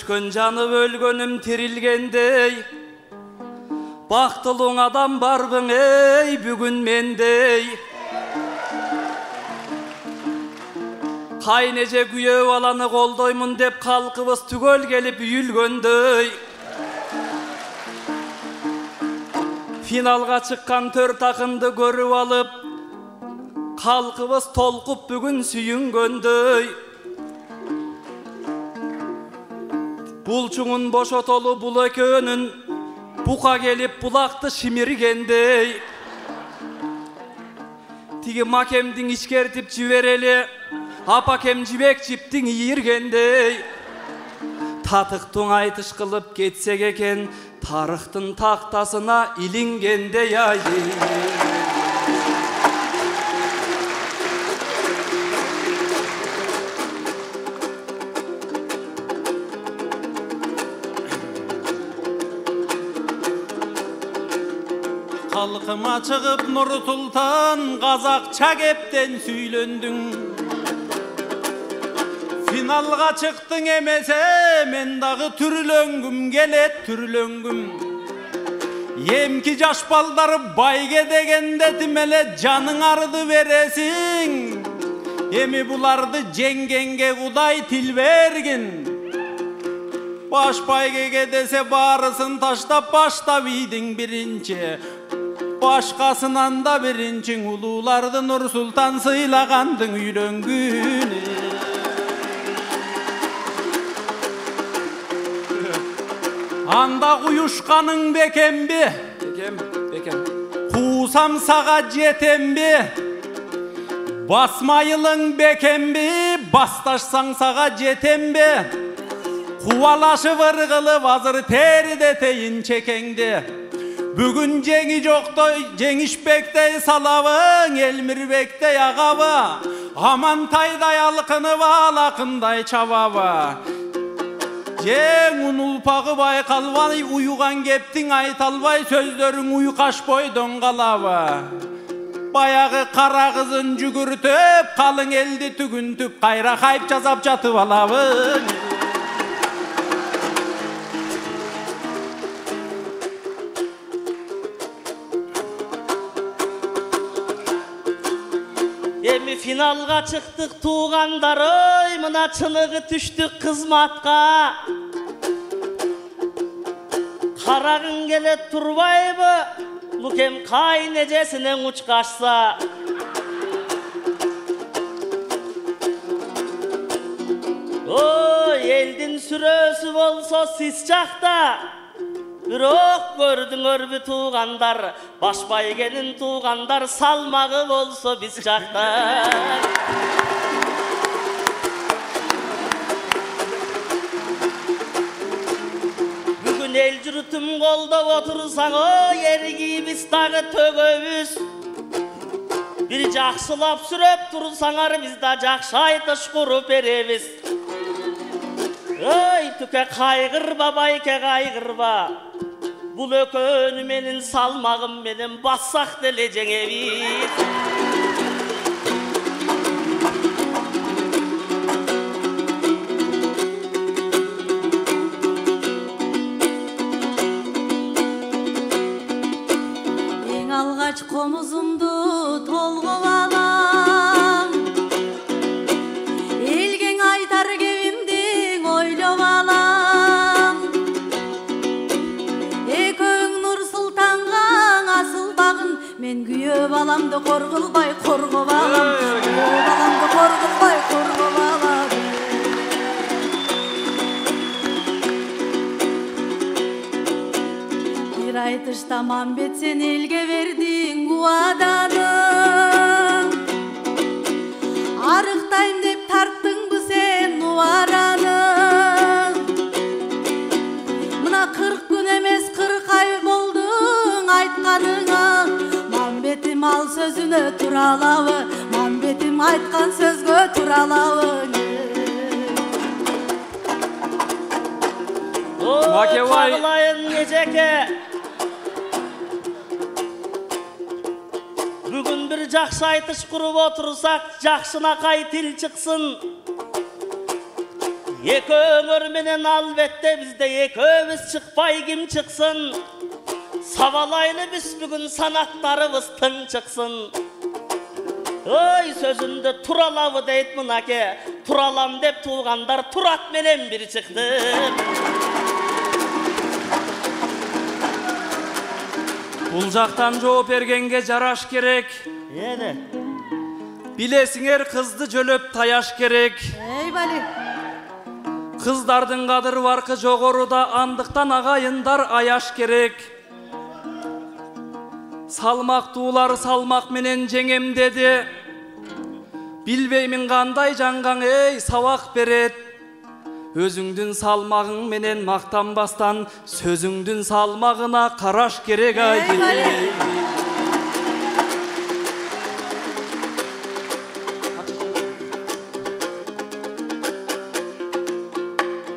Өчкөн жанып өлгөнүм тирилгендей, бактылуу адам барбың эй бүгүн мендей. Кайнеже күйөө баланы колдоймун деп калкыбыз түгөл келип үйүлгөндөй. Финалга чыккан 4 акынды көрүп алып, калкыбыз толкуп бүгүн сүйүнгөндөй. Булчуңун бошотолу бул экөөнүн бука келип булакты шимиргендей. Тиги макемдин ичкертип жиберели, апакем жибек жиптиң ийиргендей. Татыктың айтыш кылып кетсек экен, тарыхтын тактасына илингендей ай. Халқыма чыгып Нур Султан, казакча кептен сүйлөндүң. Финалга чыктың эмесе, мен дагы түрлөнгүм келет, түрлөнгүм. Эмки жаш балдар байге дегенде тимеле жаның арды бересиң. Эми буларды жеңгенге Кудай тил бергин. Баш байгеге десе барысын таштап баштап ийдиң биринчи. Башкасынан да биринчиң, улууларды Нур Султан сыйлагандың үйлөнгүнү. Анда куюшканың бекемби? Бекем. Куусам сага жетемби? Басмайылың бекемби? Басташсаң сага жетемби? Кубалашып ыргылып азыр териде тейин чекеңди. Бүгүн жеңи жоктой, жеңишбектей салабың, Элмирбектей агабы, Амантайдай алкынып алакындай чабабы. Жең улпагы байкалбай, уюган кептиң айта албай, сөздөрүң уйкаш бойдон калабы. Баягы кара кызын жүгүртүп, калың элди түгүнтүп, кайра хайп жасап жатып алабың. Эми финалга чыктык туугандар, ой, мына чыныгы түштүк кызматка. Карагың келет турбайбы, Мукем кайнежесинен учкашса. Ой, элдин сүрөсү болсо сиз жакта. Бирок көрдүңөрбү туугандар, баш байгенин туугандар салмагы болсо биз жакта. Бүгүн эл журтум колдоп отурсаң, ой, эригибиз дагы төгөбүз. Бир жакшылап сүрөп турсаңар, биз да жакшы айтыш куруп беребиз. Ой, түкө кайгырба, байке кайгырба. Бул экөөнү менин салмагым менен бассак деле жеңебиз. Эң алгач комузумду толгоп алам, элгең айтар кебимди ойлоп алам. Экөөң Нур Султанга асыл багын, мен күйөө баламды коргулбай коргоп алам. Күйөө баламды коргулбай коргоп алам. Бир айтышта Мамбет сен элге бердиң убаданы. Арыктайм деп тарттыңбы сен убараны. Мына 40 күн эмес 40 ай болдуң айтканыңа. Мамбетим ал сөзүнө тура алабы? Мамбетим айткан сөзгө тура алабы? Макебай эжеке, бүгүн бир жакшы айтыш куруп отурсак, жакшынакай тил чыксын. Ekөөңөр менен албетте бизде экөөбүз чыкпай ким чыксын. Сабалайлы биз бүгүн санаттарыбыз тың чыксын. Ой, сөзүмдө туралабы дейт мынаке. Туралам деп туугандар турат менен бир чыкты. Бул жактан жооп бергенге жараш керек. Билесиңер, кызды жөлөп таяш керек. Эй бали. Кыздардын кадыр баркы жогоруда, андыктан агайындар аяш керек. Салмактуулар салмак менен жеңем деди. Билбеймин кандай жаңгаң эй сабак берет. Өзүңдүн салмагың менен мактанбастан, сөзүңдүн салмагына караш керек ай.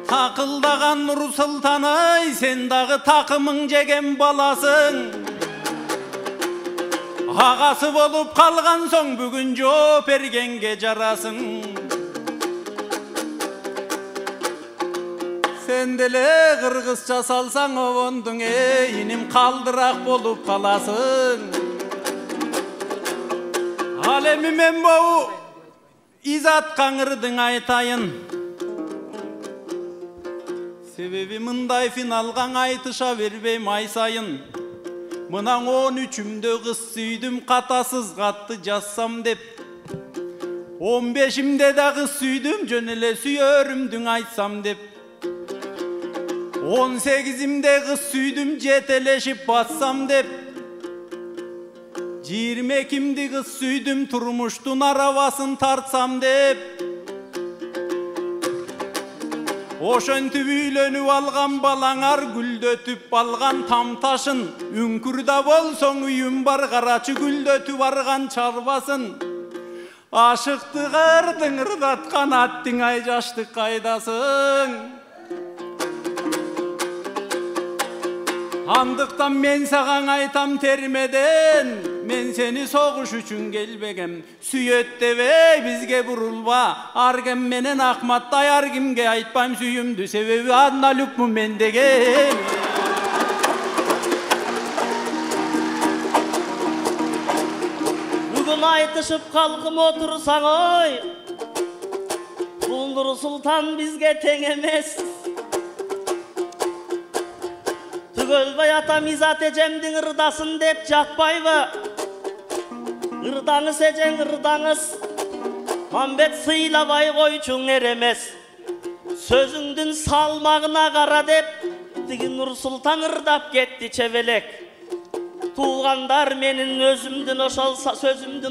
Такылдаган Нур Султан ай, сен дагы такымың жеген баласың. Агасы болуп калган соң бүгүн жооп бергенге жарасың. Сен деле кыргызча салсаң обондуң иним калдыраак болуп каласың. Ал эми мен могу Изат Каңырдың айтайын. Себеби мындай финалга айтыша бербейм ай сайын. Мынан 13-үмдө кыз сүйдүм, катасыз катты жазсам деп. 15-имде да кыз сүйдүм, жөн эле сүйөрүмдүң айтсам деп. 18-имде кыз сүйдүм, жетелешип батсам деп. 22-имди кыз сүйдүм, турмуштун арабасын тартсам деп. Ошентип үйлөнүп алган балаңар гүлдөтүп алган тамташын. Үңкүрдө болсоң үйүм бар, карачы гүлдөтүп барган чарбасын. Ашыкты кырдың ырдаткан аттың ай жаштык кайдасың. Андыктан мен саган айтам термеден, мен сени согуш үчүн келбегем. Сүйөт дебей бизге бурулба, ар ким менен Акматтай ар кимге айтпайм сүйүмдү, себеби аналюкмун мен деген. Бүгүн айтышып калкым отурсаң ой, бул Нур Султан бизге тең эмес. Түгөлбай атам Изат эжемдин ырдасын деп жатпайбы? Ырдаңыз эжең ырдаңыз, Мамбет сыйлабай койчуң эремес. Сөзүңдүн салмагына кара деп, тиги Нур Султан ырдап кетти чебелек. Туугандар менин сөзүмдүн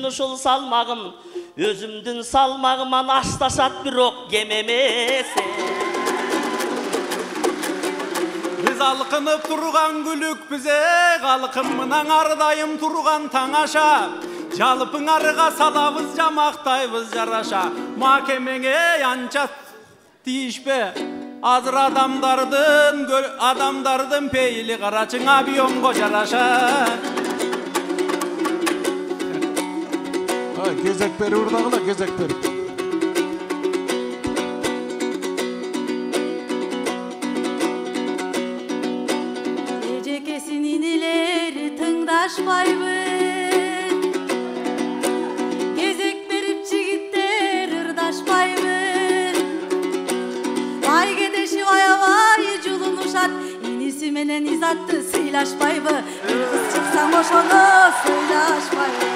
ушул салмагым, өзүмдүн салмагыман ашташат бирок кем эмес. Biz алкынып турган күлүкпүз, калкым мынан ардайым турган таң аша. Жалпыңарга салабыз, жамактайбыз жараша. Макемеңе анча тийишпе, азыр адамдардын пейили карачың абионго жараша. Кезек берип урдагыла, кезек берип. Эжекесин инелери тыңдашпайбы. Кезек берип жигиттер ырдашпайбы. Ай кедеши аябай жулунушат, иниси менен Изатты сыйлашпайбы. Кыз чыксаң ошону сыйлашпайбы.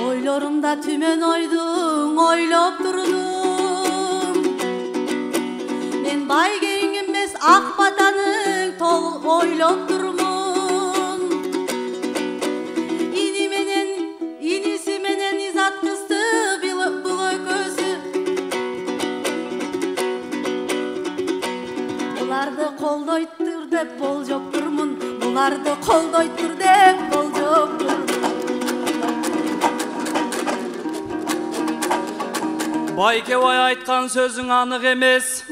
Ойлорумда түмөн ойдуң, ойлоп турдум. Мен байгең эмес ак батаның ойлоп турмун. Иниси менен Изат кызды бул экөөсү. Буларды колдойтур деп болжоптурмун. Буларды колдойтур деп болжоптурмун. Байкебай айткан сөзүң анык эмес.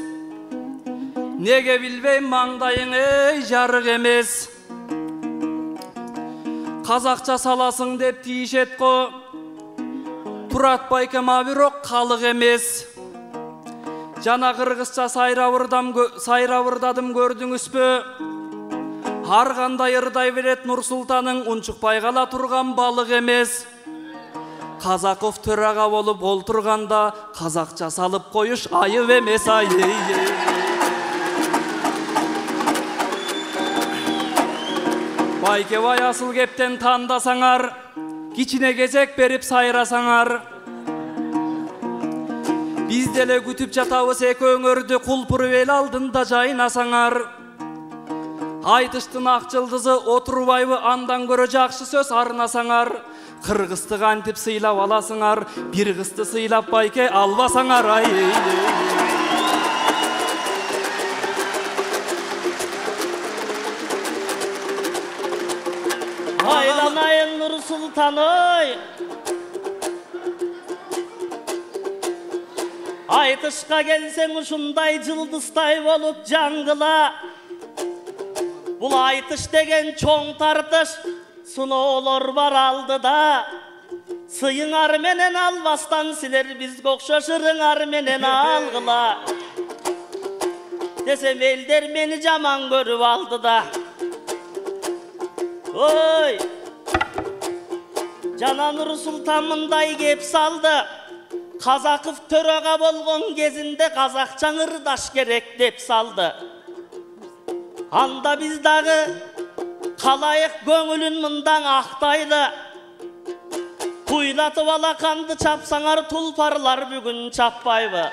Неге билбейм маңдайың эй жарык эмес. Қазақша саласың деп тиішет қо. Турат байкем абирок халық емес. Жана қырғызша сайрабырдадым көрдіңіз бе? Арғандай ырдай берет Нұрсұлтаның унчукпай қала тұрған балық емес. Қазақов төраға болып олтырғанда қазақша салып қойыш айып емес ай. Байкебай асыл кептен тандасаңар, кичине кезек беріп сайрасаңар. Біз деле күтіп жатабыз эки өңөрдү кулпуруп эл алдында жайнасаңар. Айтыштын ак жылдызы отурбайбы андан көрө жакшы сөз арнасаңар. Кыргызды кантип сыйлап аласыңар, бир кызды сыйлап байке албасаңар ай. Айланайын Нұрсұлтан ой. Айтышқа келсең ушундай жылдыздай болуп жаңгыла. Бұл айтыш деген чоң тартыш, суноолор бар алдыда. Сыйыңар менен албастан силер бизге окшош ырыңар менен алгыла. Десем элдер мени жаман көрүп алдыда. Ой, жана Нұрсұлтан мындай кеп салды. Қазақов төраға болгон кезинде қазақчаң ырдаш керек деп салды. Анда біз дағы қалайық көңілін мындан ақтайлы. Туйлатып алақанды чапсаңар тұлпарлар бүгін чаппайбы.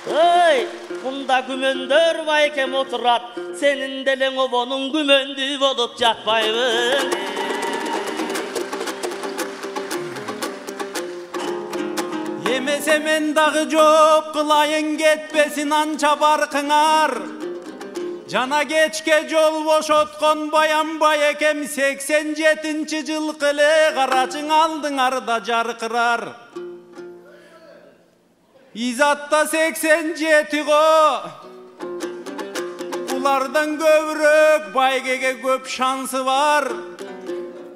Ой, мұнда күмөндөр байкем отырат, сенің делең обоның күмөнді болып жатпайбы. Емесе мен дағы жоқ қылайын кетпесін анча барқыңар. Жана кечке жол бошоткон баянбай экем 87-нчи жыл кылы карачың алдыңарда жаркырар. Изатта 87 го. Улардан көбүрөөк байгеге көп шансы бар.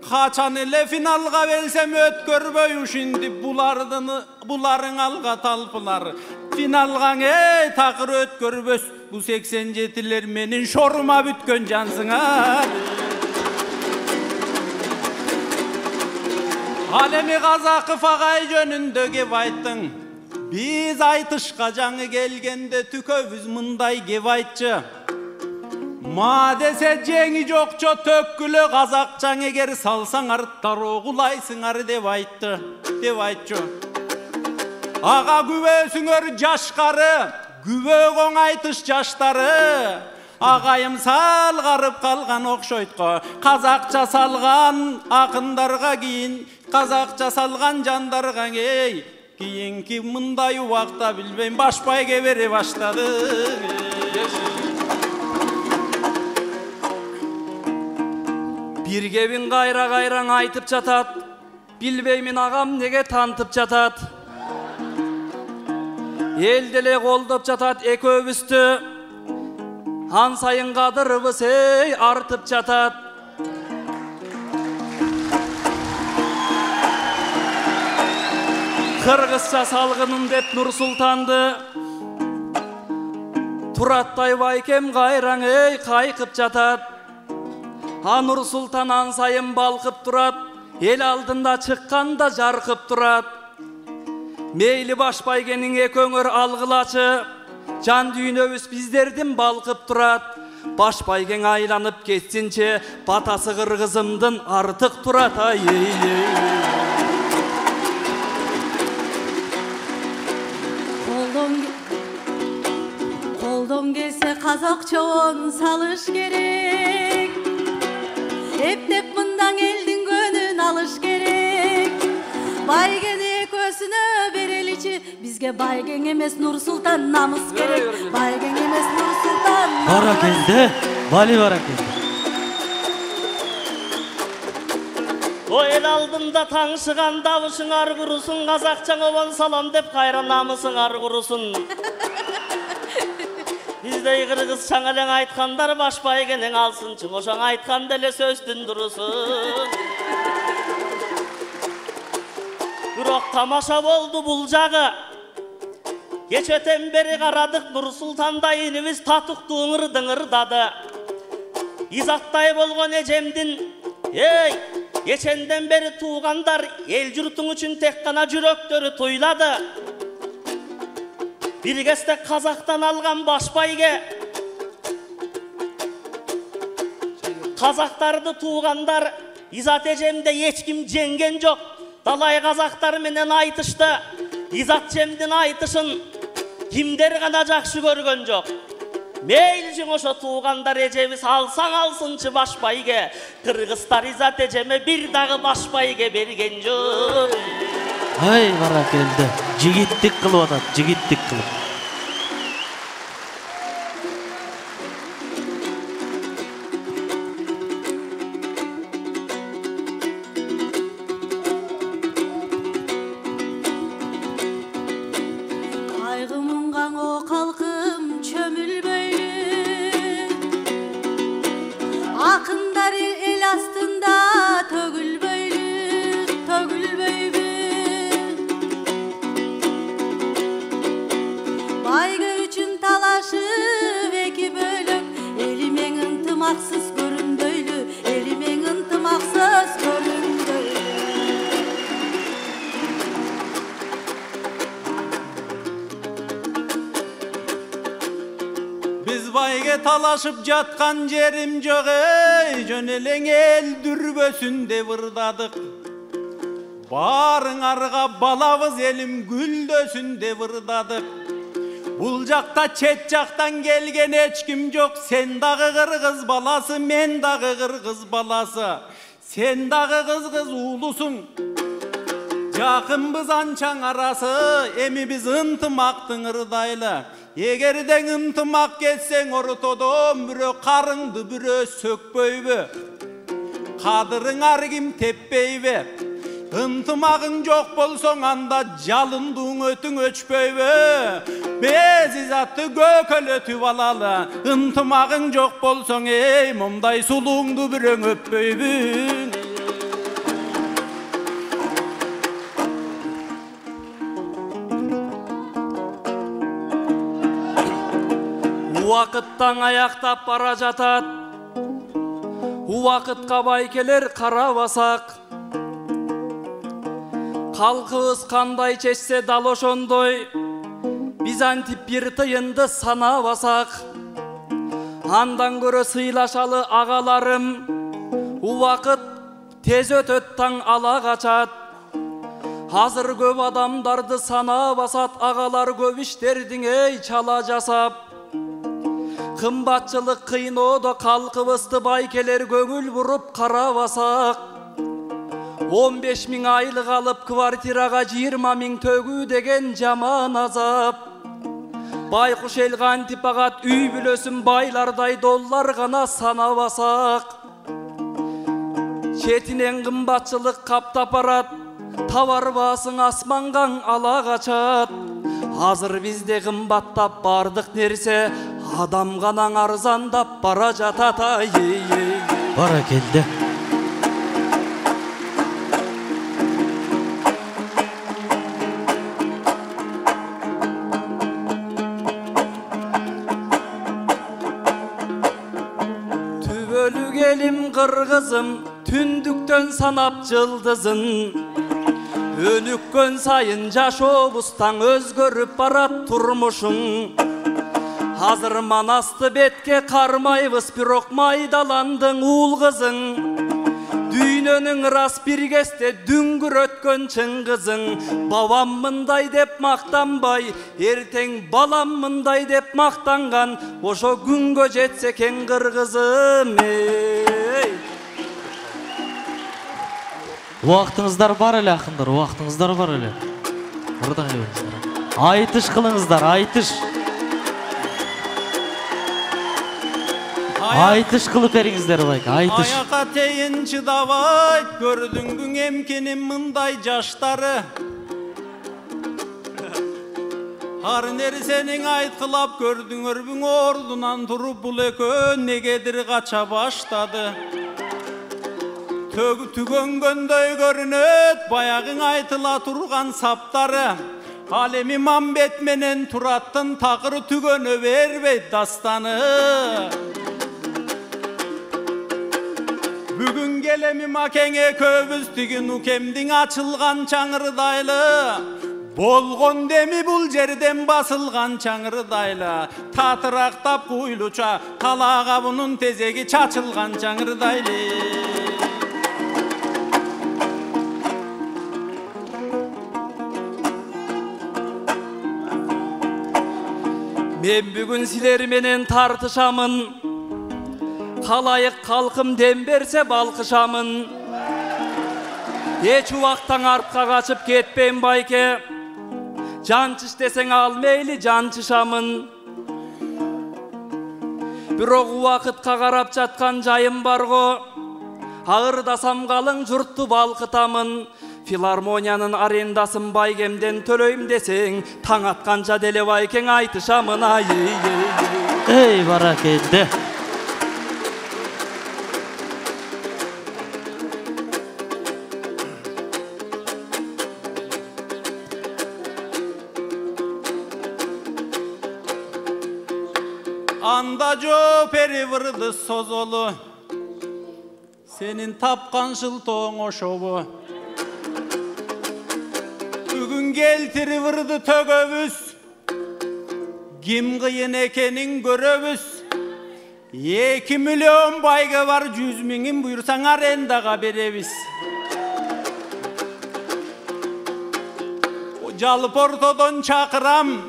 Качан эле финалга белсем өткөрбөй ушинди буларың алга талпылар. Финалга такыр өткөрбөс. Бу 87-лер менин шорума бүткөн жансыңар. Ал эми Казаков агай жөнүндө кеп айттың. Биз айтышка жаңы келгенде түкөбүз мындай кеп айтчы. Ма десе жеңи жокчо төккүлө казакчаң эгер салсаңар тарогулайсыңар деп айтчы. Ага күбөсүңөр жашкары, күбөгөң айтыш жаштары. Агайым салгарып калган окшойтко, казакча салган акындарга кийин, казакча салган жандарга кийинки мындай убакта билбейм башпайге бере баштады. Бир кебин кайра-кайраң айтып жатат, билбеймин агам неге тантып жатат. Эл деле колдоп жатат экөөбүздү, ан сайын кадырыбыз артып жатат. Кыргызча салгынын деп Нурсултанды, Тураттай байкем кайраң кайкып жатат. А Нурсултан ан сайын балкып турат, эл алдында чыкканда жаркып турат. Мейли баш байгенин экөөңөр алгылачы, жан дүйнөбүз биздердин балкып турат. Баш байген айланып кетсинче, батасы кыргызымдын артык турат. Колдон келсе казакчон салыш керек. Эптеп мындан элдин көнүн алыш керек. Байген экөөсүнө береличи, бизге байген эмес Нурсултан намыс керек. Байген эмес Нурсултан. Баракелде, бали баракелде. Ой эл алдында таңшыган табышыңар курусун, казакчаң обон салам деп кайра намысыңар курусун. Bizdey kırgızçan eleng aytkanдар başpay gelen alsınçı. Oşan aytkan dele sözdün durusun. Bürok tamaşa boldu bulcağı. Geç öten beri karadık Nur Sultan'da inimiz tatuk dıngır dıngırdadı. İzattay bolgon ecemdin, ey, geçenden beri tuğandar el jurtun üçün tek kana jüröktörü tuyladı. Bir keste Kazak'tan algan başbayge, Kazaktardı tuğandar, İzat ecemde hiç kim cengen yok. Dalay Kazaktar menen aytıştı, İzat cemdin aytışın, kimder gana jakşı görgön yok. Meylcin oşo tuğandar ecemiz alsan alsınçı başbayge. Kırgızlar İzat eceme bir dağı başbayge bergen yok. Ay barakeldi. Jigitlik kılıp atat, jigitlik kılıp. Kaygımıngan o kalkım çömülböylü, akınдар el astında tөгülböylü, tөгülböylü. Baygı üçün talaşıp eki bölük, elimen ıntımaksız görünböylü, elimen ıntımaksız görünböylü. Biz bayge talaşıp jatkan jerim jok ey, jöneleng el dürbösünde vırdadık. Barыңарга балабыз elim güldösünde vırdadık. Bul jakta çet jaktan gelgen hiç kim yok. Sen dağı kırgız balası, men dağı kırgız balası. Sen dağı kız ulusun. Jakınbız ançaң arası, emi biz ıntımaktın ırdaylı. Egerden ıntımak ketseň ortodon bürö karыңды bürö sökpöybü. Kadırıňar kim teppeybi. Intımagın jok bolsoň anda jalındyň ötüň öçpöybü. Bez izatty gökölötüp alalı. Intımagın jok bolsoň ey mumday suluňdy büröň öppöybü. Uwakıttan ayaktap bara jatat, uwakıtga baykeler karabasak. Kalkыбыз kандай çeşse dal oşondoy, biz antip bir tıyındı sanabasak. Andan görö sıylaşalı ağalarım, uwakıt tez ötöt taң ala kaçat. Hazır köp adamdardı sanabasat, ağalar köp işlerdiň ey çala jasap. Kımbatçılık kıynoda kalkıbızdı baykeler göngül vurup karabasak. 15 000 aylık alıp kvartiraga 20 000 tögü degen jaman azap. Baykuş el gantip agat üy bülösün baylarday dollar gana sanabasak. Çetinen kımbatçılık kaptap arat, tavar basın asmangan ala kaçat. Hazır bizde kımbattap bardık nerse, adam ganan arzandap bara jatat ay. Barakeldi. Tübölü gelim kırgızım, tündükten sanap cıldızın. Önükön sayın jaşobustan özgörüp barat turmuşun. Hazır manastı betke karmayvız pirok maydalandın uul kızın. Düynönün ras bir keste düngür ötkön çıngızın. Babam mınday dep maktanbay, erteň balam mınday dep maktangan. Oşo güngö jetse ken kırgızım ey. Uwaktyňyzlar bar ele akınдар, uwaktyňyzlar bar ele. Buradan eýeňizler. Aytyş kılıňızlar, aytyş. Aytyş kılıp beriňizler bayka, aytyş. Ayaka teyin çıdavayt, gördüňgün emkenin mınday jaştary. Ар нерсенің айтқылап көрдіңөр бүң ордунан туруп бул экөө негедир кача баштады. Түгөнгөндөй көрүнөт баягың айтыла турган саптары. Ал эми Мамбет менен Тураттын такыр түгөнө бербейт дастаны. Бүгүн келеми макеңе көбүз тигин укемдин ачылган чаңырдайлы. Болгон деми бул жерден басылган чаңырдайлы. Татырактап куйлуча талага бунун тезеги чачылган чаңырдайлы. Мен бүгүн силер менен тартышамын. Калайык калкым дем берсе балкышамын. Эч убактан артка качып кетпейм байке. Жанчыш десең ал мейли жанчышамын. Бирок убакытка карап жаткан жайым барго. Агырдасам калың журтту балкытамын. Филармониянын арендасын байгемден төлөйм десең, таң атканча деле байкең айтышамын. Эй, баракелде. Анда жо перевырды созолу. Сенин тапкан шылтооң ошобу. Бүгүн келтирип ырды төгөбүз. Ким кыйын экенин көрөбүз. 2 миллион байга бар, 100 миңин буйрсаң арендага беребиз. Жалып ортодон чакырам.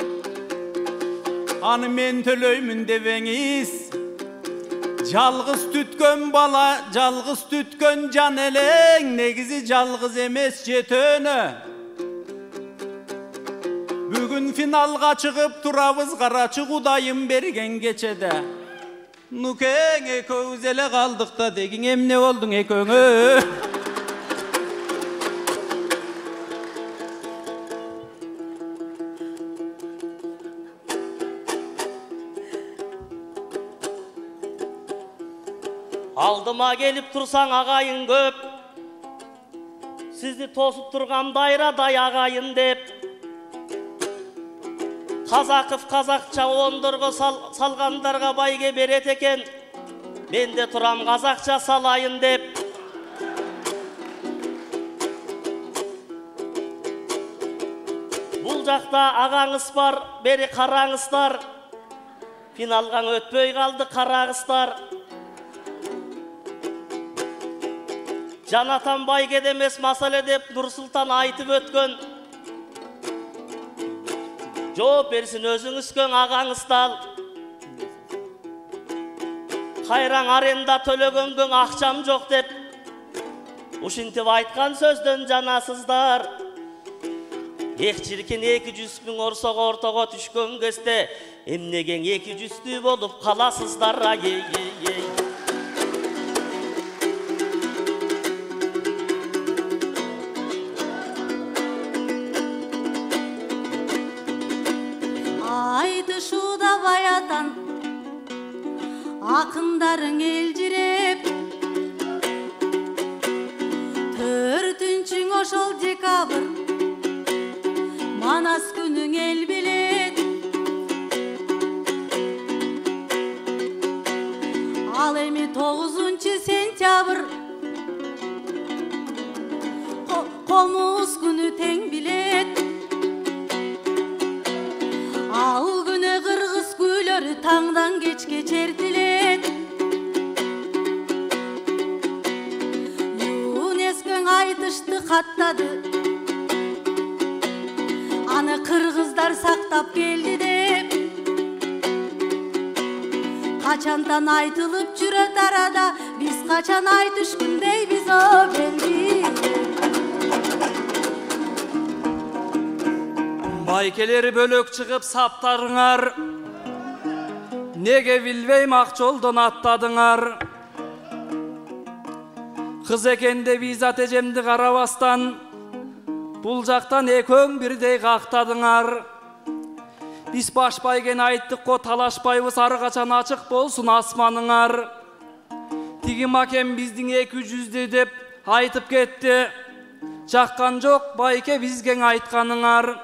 Аны мен төлөймүн дебеңиз. Жалгыз түткөн бала, жалгыз түткөн жан элең, негизи жалгыз эмес жетөнө. Бүгүн финалга чыгып турабыз, карачы Кудайым берген кечеде. Нукең экөөбүз эле калдык да дегиң эмне болдуң экөөңө? Aldıma gelip tursan agayın köp. Sizi tosup turgan dayraday agayın dep. Kazakıf kazakça ondurgu salgandarga bayge beret eken. Ben de turam kazakça salayın dep. Bul jakta agаңыз бар, beri karаңыздар. Finalgan ötpöy kaldı karağızlar. Janatan bayge demes masale dep Nursultan aytıp ötkön. Жооп берсин өзүңүзгөн агаңыздан. Кайраң аренда төлөгөнгөн акчам жок деп ушинтип айткан сөздөн жанасыздар. Эк чиркин 200 миң орсого ортого түшкөн кезде эмнеген 200'lүү болуп каласыздар. Айтышууда баятан акындарың элжиреп, 4-чүң ошол декабрь Манас күнүң эл билет. Ал эми 9 сентябрь комуз күнү тең билет. Ал күнү кыргыз күйлөрү таңдан кечке чертилет. ЮНЕСКО айтышты каттады. Аны кыргыздар сактап келди деп. Качандан айтылып жүрөт арада, биз качан айтыш күндейбиз о белди. Байкелери бөлөк чыгып саптарыңар. Неге билбейм ак жолдон аттадыңар. Кыз экенде виза тежемди карабастан, бул жактан экөөң бирдей кактадыңар. Biz başbaygeni ayttık ko, talaşpayбыз, ары качан ачык болсун асманыңар. Тиги макем биздин 200'дü деп айтып кетти. Жаккан жок байке бизге айтканыңар.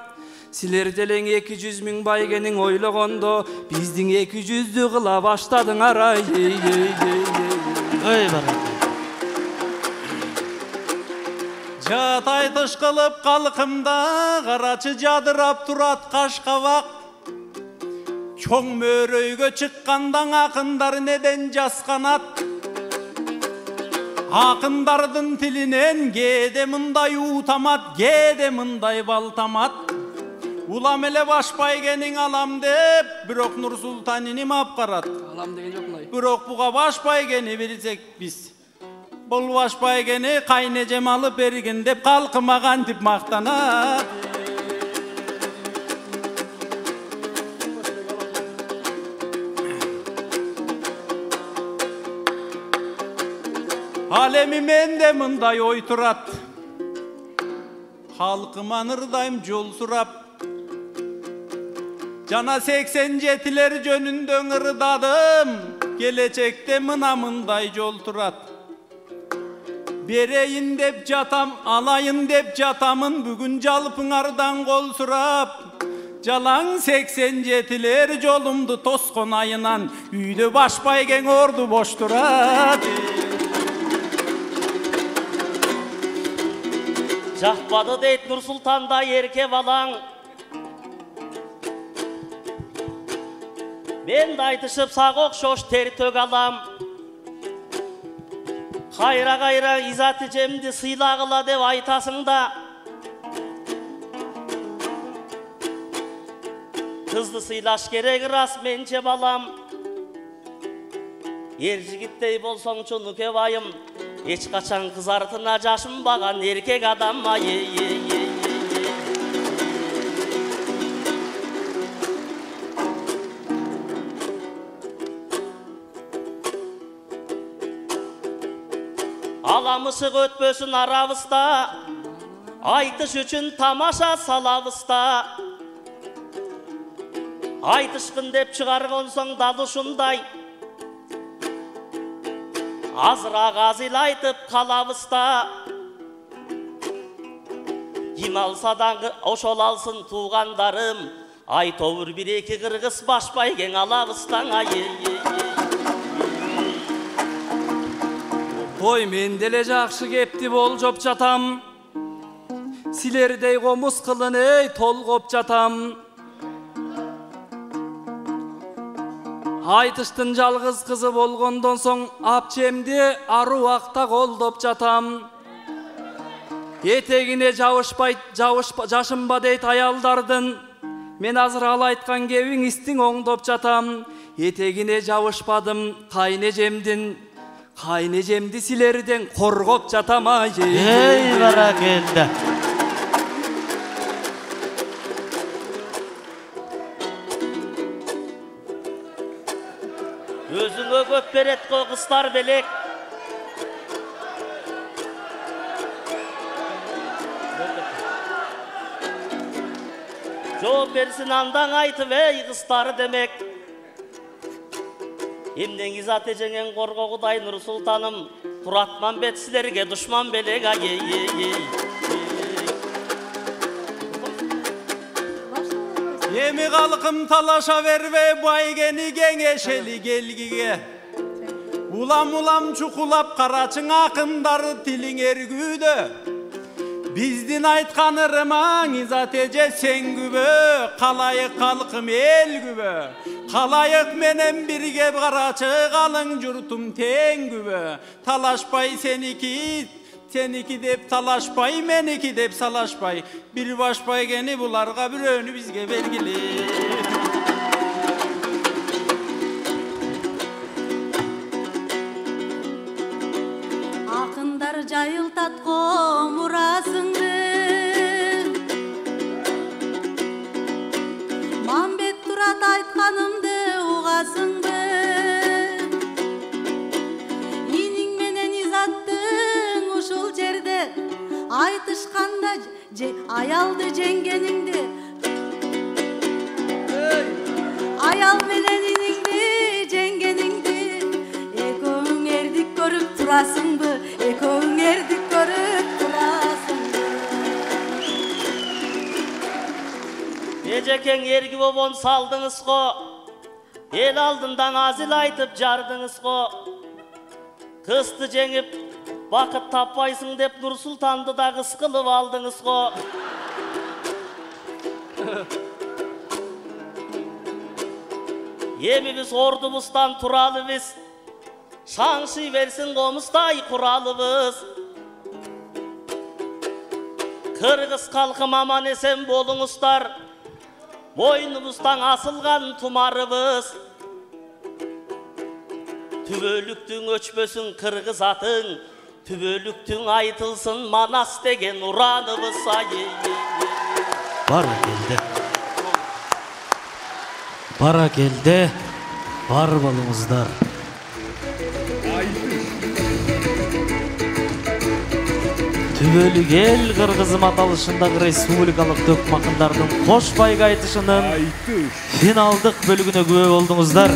Силер делең 200 миң байгенин ойлогондо биздин 200'дü кыла баштадыңар. Ай Ой барак. Жат айтыш кылып калкымда карачы жадырап турат кашкабак. Чоң мөрөйгө чыккандан акындар неден жасканат? Акындардын тилинен кээде мындай утамат, кээде мындай балтамат. Улам эле башбайгенин алам деп, бирок Нурсултан иним ап карат. Алам деген жок мындай. Бирок буга башбайгени берсек биз. Бул башбайгени кайнежем алып берген деп калкыма кантип мактанат. Ал эми менде мындай ой турат. Халкыма ырдайм жол сурап. Жана 87'ler жөнүндө ырдадым. Келечекте мына мындай жол турат. Берейин деп жатам, алайын деп жатамын, бүгүн жалпыңардан кол сурап. Жалаң 87'ler жолумду тоскон айынан, үйдө башбайген орду бош турат. Жақпады дейт Нұрсұлтанда ерке балаң. Мен де айтышып сақ оқшош тер төг алам. Қайра изаты жемді сыйлағыла деп айтасың да. Қызды сыйлаш керек рас менше балам. Ер жігіттей болсоңчу нүке байым. Eç kaçan kızartına жашынбаган erkek adam ay. Alamısık ötpösün arabısta, aytış üçün tamaşa salabısta. Aytışkın dep çıkargın soң dadı şunday. Azra gazil aytıp kalabısta. Kim alsadan oşol alsın tuğandarım. Ay tovur bir iki kırgız başbaygen alabıstan ayı. Ой, мен деле жакшы кепти болжоп жатам. Силердей комуз кылын эй толгоп жатам. Айтыштын жалгыз кызы болгондон соң апчемди аруакта колдоп жатам. Этегине жашынба дейт аялдардын. Мен азыр ал айткан кебиң истиң оңдоп жатам. Этегине жабышпадым кайнежемди силерден коргоп жатам. Ey barakende. Özüngö köp beret ko kızlar belek. Жооп берсин андан айтып ey кыздар демек. Эмден изат эжеңен корго Кудай Нурсултаным, Туратманбет силерге душман белек ай. Эми калкым талаша бербей байгени кеңешели келгиге. Улам чукулап карачың акындары тилиң эргүүдө. Биздин айткан ырымаң изат эже сен күбө, калайык калкым эл күбө. Калайык менен бирге карачы калың журтум тең күбө. Талашпай Seniki dep talaşpay, meniki dep salaşpay. Bir başpay geni bularga biröөнü bizge belgili. Akındar jayıltat komurasыңды. Мамбет турат айтканымды угасыңды. Иниң менен изаттың ушул жерде айтышканда аялды жеңгениңди. Байсал менен инеңди жеңгениңди экөөң эрдик көрүп турасыңбы экөөң эрдик көрүп турасыңбы Эжекең эрги бобон салдыңыз го эл алдында азил айтып жардыңыз го кызды жеңип бакыт таппайсың деп Нурсултанды да кыз кылып алдыңыз го эми биз ордубуздан туралыбыз шаңшый берсин комуздай куралыбыз кыргыз калкым аман эсен болуңуздар мойнубуздан асылган тумарыбыз түбөлүктүң өчпөсүн кыргыз атың түбөлүктүң айтылсын Манас деген ураныбыз Бара келді, бар болуңуздар. Түбөлүк эл кыргызым аталышындагы республикалык төкмакындардын кош байга айтышынын финалдык бөлүгүнө күбө болдуңуздар.